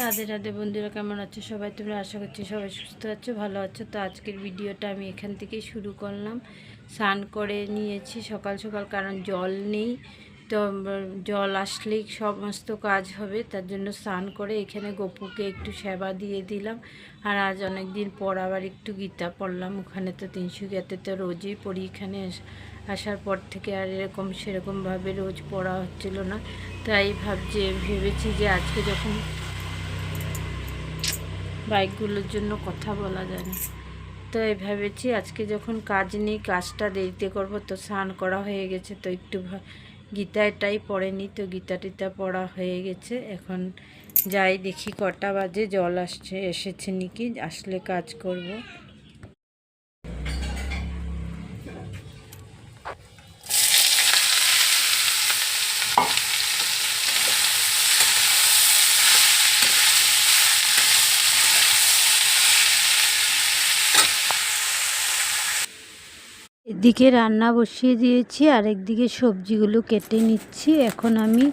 রাধে রাধে বন্ধুরা, কেমন আছো সবাই? তোমরা আশা করছি সবাই সুস্থ আছো, ভালো আছো। তো আজকের ভিডিওটা আমি এখান থেকেই শুরু করলাম। স্নান করে নিয়েছি সকাল সকাল, কারণ জল নেই। তো জল আসলেই সমস্ত কাজ হবে, তার জন্য স্নান করে এখানে গপুকে একটু সেবা দিয়ে দিলাম। আর আজ অনেক দিন পর আবার একটু গীতা পড়লাম। ওখানে তো তিনসুকিয়াতে তো রোজই পড়ি, এখানে আসার পর থেকে আর এরকম সেরকমভাবে রোজ পড়া হচ্ছিল না। তাই ভেবেছি যে আজকে যখন বাইকগুলোর জন্য কথা বলা যায় না, তো এই ভেবেছি আজকে যখন কাজ নেই, কাজটা দেরিতে করব। তো স্নান করা হয়ে গেছে, তো একটু গীতাটাই পড়েনি, তো গীতা টিতা পড়া হয়ে গেছে। এখন যাই দেখি কটা বাজে, জল এসেছে নাকি, আসলে কাজ করব। এদিকে রান্না বসিয়ে দিয়েছি, আর একদিকে সবজিগুলো কেটে নিচ্ছি। এখন আমি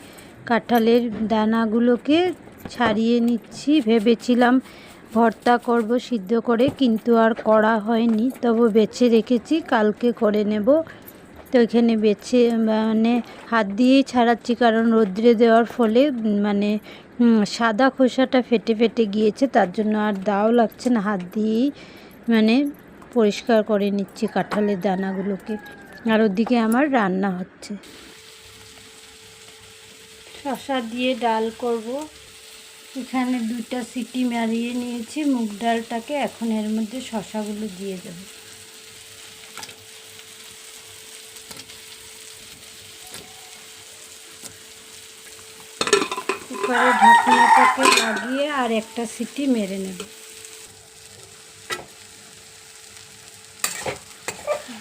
কাঁঠালের দানাগুলোকে ছাড়িয়ে নিচ্ছি। ভেবেছিলাম ভর্তা করব সিদ্ধ করে, কিন্তু আর করা হয়নি, তবু বেছে রেখেছি, কালকে করে নেব। তো এখানে হাত দিয়েই ছাড়াচ্ছি, কারণ রোদ্রে দেওয়ার ফলে সাদা খোসাটা ফেটে ফেটে গিয়েছে, তার জন্য আর দাও লাগছে না, হাত দিয়েই পরিষ্কার করে নিচ্ছি কাঁঠালের দানাগুলোকে। আর ওদিকে আমার রান্না হচ্ছে, শসা দিয়ে ডাল করব। এখানে 2টা সিটি মারিয়ে নিয়েছি মুগ ডালটাকে। এখন এর মধ্যে শসাগুলো দিয়ে দেব। কুকারে ঢাকনাটাকে লাগিয়ে আর একটা সিটি মেরে নেব।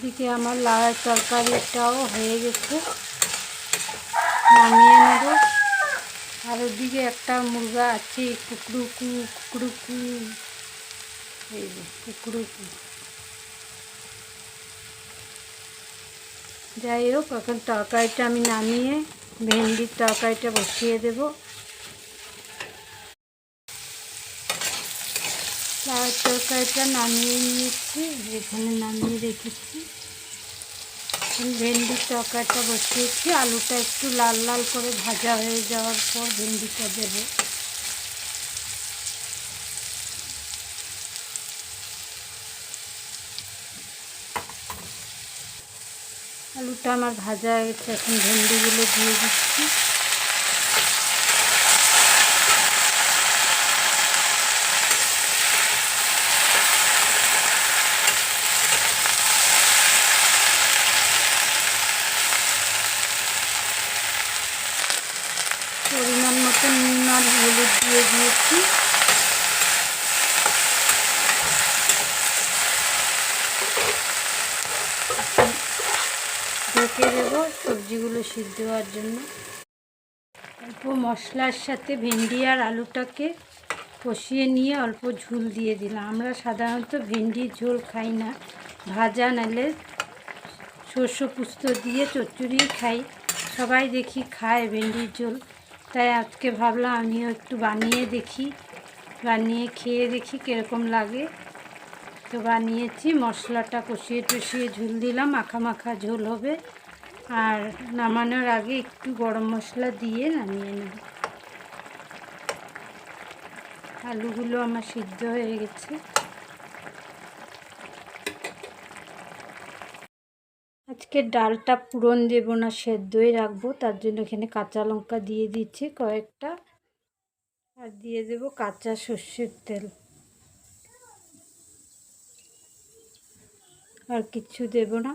এদিকে আমার লাউ তরকারিটাও হয়ে গেছে, নামিয়ে নেব। আর ওদিকে একটা মুরগা আছে, কুকড়ুকু কুকড়ুকু, এই যে কুকড়ুকু। যাই হোক, এখন তরকারিটা আমি নামিয়ে ভেন্ডির তরকারিটা বসিয়ে দেব। লাউয়ের তরকারিটা নামিয়ে নিয়েছি, এখানে নামিয়ে রেখেছি। ভেন্ডির তরকারিটা বসিয়েছি, আলুটা একটু লাল লাল করে ভাজা হয়ে যাওয়ার পর ভেন্ডিটা দেবো। আলুটা আমার ভাজা হয়ে গেছে, এখন ভেন্ডিগুলো দিয়ে দিচ্ছি। পরিমাণ মতো নুন আর হলুদ দিয়ে দিয়েছি। ঢেকে দেবো সবজিগুলো সিদ্ধ হওয়ার জন্য। অল্প মশলার সাথে ভেন্ডি আর আলুটাকে কষিয়ে নিয়ে অল্প ঝোল দিয়ে দিলাম। আমরা সাধারণত ভেন্ডির ঝোল খাই না, ভাজা নালে সর্ষ পুস্ত দিয়ে চচ্চড়ি খাই। সবাই দেখি খায় ভেন্ডির ঝোল, তাই আজকে ভাবলাম আমিও একটু বানিয়ে খেয়ে দেখি কীরকম লাগে। তো বানিয়েছি, মশলাটা কষিয়ে টষিয়ে ঝোল দিলাম, মাখা মাখা ঝোল হবে। আর নামানোর আগে একটু গরম মশলা দিয়ে নামিয়ে নেব। আলুগুলো আমার সিদ্ধ হয়ে গেছে। আজকে ডালটা পুরন দেব না, সেদ্ধই রাখবো, তার জন্য এখানে কাঁচা লঙ্কা দিয়ে দিচ্ছি কয়েকটা, আর দিয়ে দেব কাঁচা সর্ষের তেল। আর কিছু দেব না।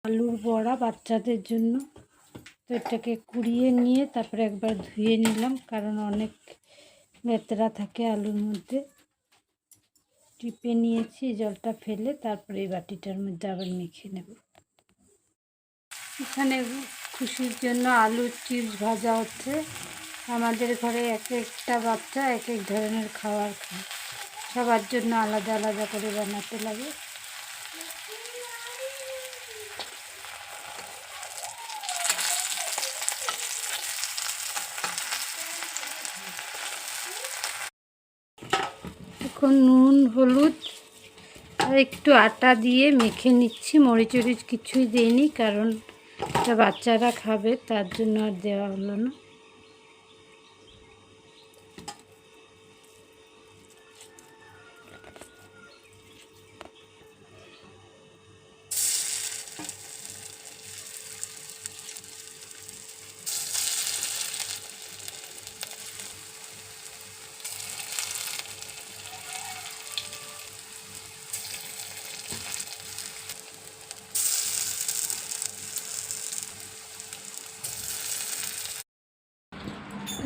আলুর বড়া বাচ্চাদের জন্য, তো এটাকে কুড়িয়ে নিয়ে তারপরে একবার ধুয়ে নিলাম, কারণ অনেক লেতরা থাকে আলুর মধ্যে। টিপে নিয়েছি, জলটা ফেলে তারপরে এই বাটিটার মধ্যে আবার মেখে নেব। এখানে খুশির জন্য আলুর চিপস ভাজা হচ্ছে। আমাদের ঘরে এক একটা বাচ্চা এক এক ধরনের খাবার খায়, সবার জন্য আলাদা আলাদা করে বানাতে লাগে। এখন নুন হলুদ আর একটু আটা দিয়ে মেখে নিচ্ছি। মরিচ টরিচ কিছুই দিইনি, কারণ এটা বাচ্চারা খাবে, তার জন্য আর দেওয়া হলো না।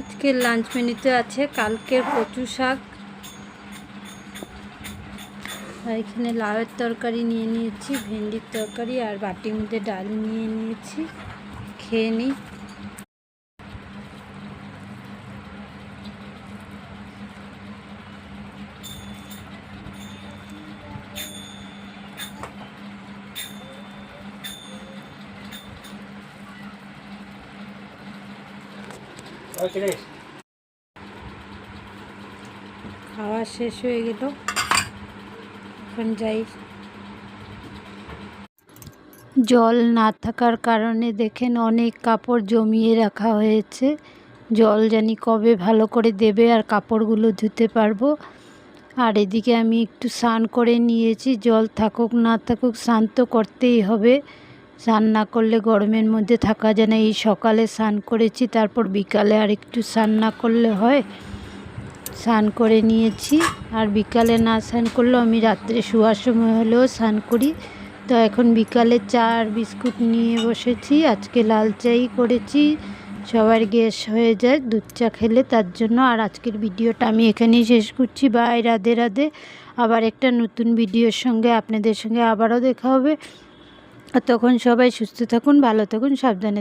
আজকের লাঞ্চ মেনুতে আছে কালকের কচু শাক, আর এখানে লাউয়ের তরকারি নিয়ে নিয়েছি, ভেন্ডির তরকারি, আর বাটির মধ্যে ডাল নিয়ে নিয়েছি। খেয়ে নিই। খাওয়া শেষ হয়ে গেল, এখন যাই। জল না থাকার কারণে দেখেন অনেক কাপড় জমিয়ে রাখা হয়েছে। জল জানি কবে ভালো করে দেবে আর কাপড়গুলো ধুতে পারবো। আর এদিকে আমি একটু স্নান করে নিয়েছি। জল থাকুক না থাকুক স্নান তো করতেই হবে, স্নান না করলে গরমের মধ্যে থাকা যায় না। এই সকালে স্নান করেছি, তারপর বিকালে আর একটু স্নান না করলে হয়। স্নান করে নিয়েছি, আর বিকালে না স্নান করলেও আমি রাত্রে শোয়ার সময় হলেও স্নান করি। তো এখন বিকালে চা আর বিস্কুট নিয়ে বসেছি। আজকে লাল চাই করেছি, সবার গ্যাস হয়ে যায় দুধ চা খেলে, তার জন্য। আর আজকের ভিডিওটা আমি এখানেই শেষ করছি। বাই, রাধে রাধে। আবার একটা নতুন ভিডিওর সঙ্গে আপনাদের সঙ্গে আবারও দেখা হবে। আর তখন সবাই সুস্থ থাকুন, ভালো থাকুন, সাবধানে।